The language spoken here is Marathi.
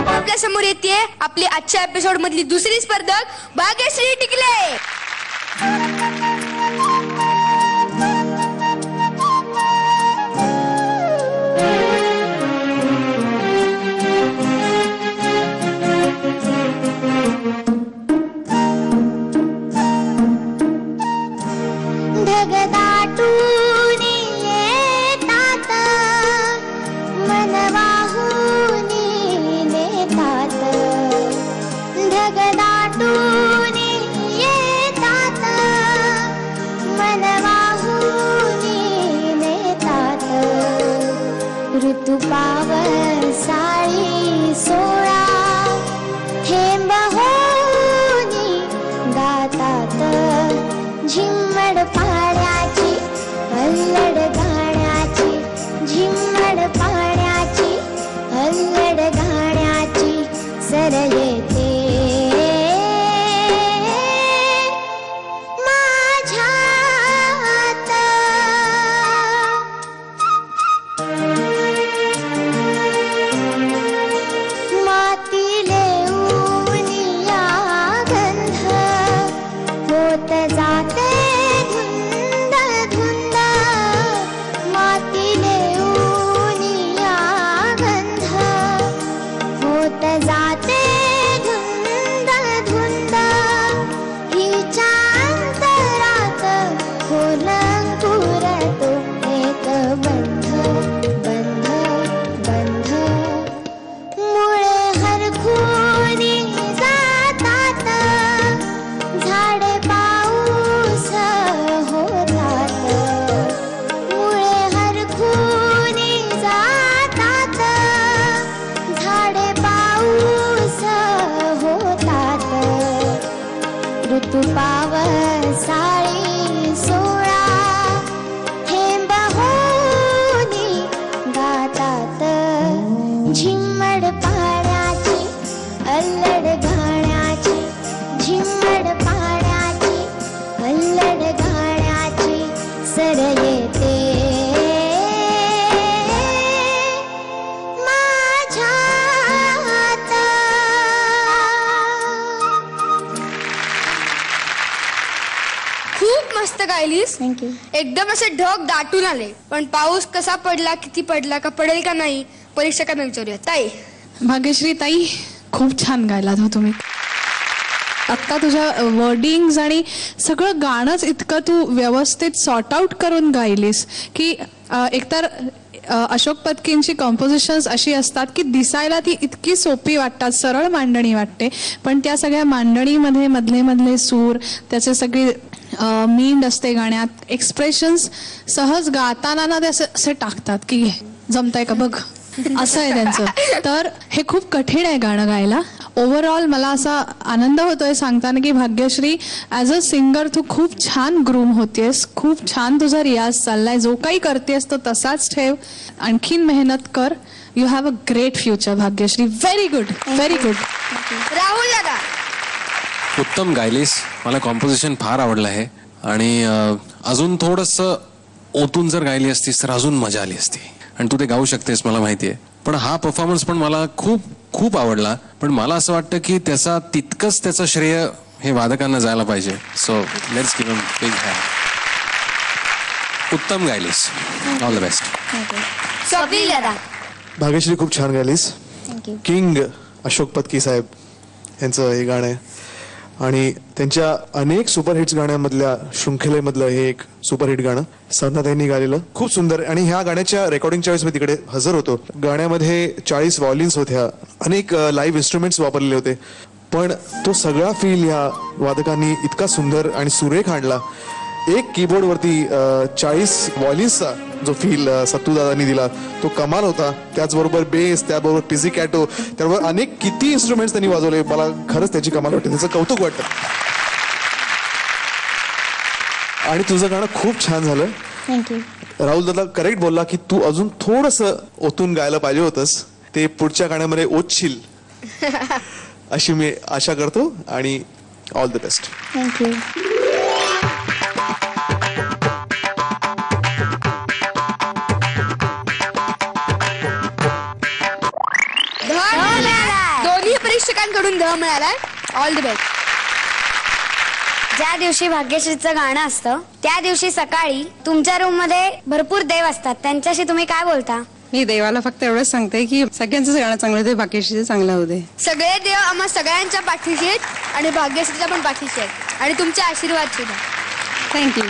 आपल्या समोर येते आपली आजच्या एपिसोड मधली दुसरी स्पर्धक भाग्यश्री टिकले. ऋतू पावन साळी सोळा थेंब होनी गातात झिम्मड पाण्याची अल्लड गाण्याची झिम्मड पाण्याची अल्लड गाण्याची सर येते ऋतू पावन साळी सोळा थेंब होनी गातात झिम्मड पाण्याची अल्लड गाण्याची झिम्मड पाण्याची अल्लड गाण्याची सर येते मस्त गायलीस. थँक्यू. एकदम असे ढग दाटून आले. पण पाऊस कसा पडला, किती पडला, का पडेल का नाही, परीक्षकांना विचारूया. ताई भाग्यश्री ताई, खूप छान गायलात हो तुम्ही. आत्ता तुझ्या वर्डिंग्स आणि सगळं गाणंच इतकं तू व्यवस्थित सॉर्ट आउट करून गायलीस की एकतर अशोक पत्कींची कंपोजिशन्स अशी असतात की दिसायला ती इतकी सोपी वाटतात, सरळ मांडणी वाटते, पण त्या सगळ्या मांडणीमध्ये मधले मधले सूर, त्याचे सगळी मींड असते गाण्यात, एक्सप्रेशन्स सहज गाताना ना ते असे टाकतात की जमतंय का बघ, असं आहे त्यांचं. तर हे खूप कठीण आहे गाणं गायला. ओव्हरऑल मला असा आनंद होतोय सांगताना की भाग्यश्री ॲज अ सिंगर तू खूप छान ग्रूम होतेस, खूप छान तुझा रियाज चाललाय, जो काही करतेस तो तसाच ठेव, आणखीन मेहनत कर. You have a great future Bhagyashree. Very good, very good. Rahul दादा, उत्तम गायलीस. मला कॉम्पोजिशन फार आवडलं आहे आणि अजून थोडंसं ओतून जर गायली असतीस तर अजून मजा आली असती. आणि तू ते गाऊ शकतेस मला माहिती आहे. पण हा परफॉर्मन्स पण मला खूप खूप आवडला. पण मला असं वाटतं की तितकंच त्याचं श्रेय हे वादकांना जायला पाहिजे. So let's give him big hand. उत्तम गायलीस. All the best. स्वप्नील दादा. भाग्यश्री खूप छान गायलीस. थँक्यू. किंग अशोक पत्की साहेब यांचं हे गाणं आहे आणि त्यांच्या अनेक सुपरहिट्स गाण्यांमधल्या शृंखलेमधलं हे एक सुपरहिट गाणं संध्याताईंनी गायलेलं, खूप सुंदर. आणि ह्या गाण्याच्या रेकॉर्डिंगच्या वेळेस मी तिकडे हजर होतो. गाण्यामध्ये 40 व्हॉलिन्स होत्या, अनेक लाईव्ह इन्स्ट्रुमेंट्स वापरलेले होते, पण तो सगळा फील ह्या वादकांनी इतका सुंदर आणि सुरेख आणला. एक कीबोर्डवरती 40 व्हॉलिन्सचा जो फील सत्तूदादांनी दिला तो कमाल होता. त्याचबरोबर बेस, त्याबरोबर पिझिकॅटो, त्याबरोबर अनेक किती इन्स्ट्रुमेंट्स त्यांनी वाजवले. मला खरंच त्याची कमाल वाटते, त्याचं कौतुक वाटतं. आणि तुझं गाणं खूप छान झालं. थँक्यू. राहुल दादा करेक्ट बोलला की तू अजून थोडंसं ओतून गायला पाहिजे होतंस. ते पुढच्या गाण्यामध्ये ओतशील अशी मी आशा करतो आणि ऑल द बेस्ट. थँक्यू. प्रेक्षकांकडून द मिळालाय. All the best. ज्या दिवशी भाग्यश्रीचं गाणं असतं त्या दिवशी सकाळी तुमच्या रूम मध्ये भरपूर देव असतात, त्यांच्याशी तुम्ही काय बोलता? मी देवाला फक्त एवढंच सांगते की सगळ्यांचं गाणं चांगलं होते, भाग्यश्रीचं चांगलं होते. सगळे देव आम्हा सगळ्यांच्या पाठीशी आहेत आणि भाग्यश्रीच्या पण पाठीशी आहेत आणि तुमचे आशीर्वाद सुद्धा. थँक्यू.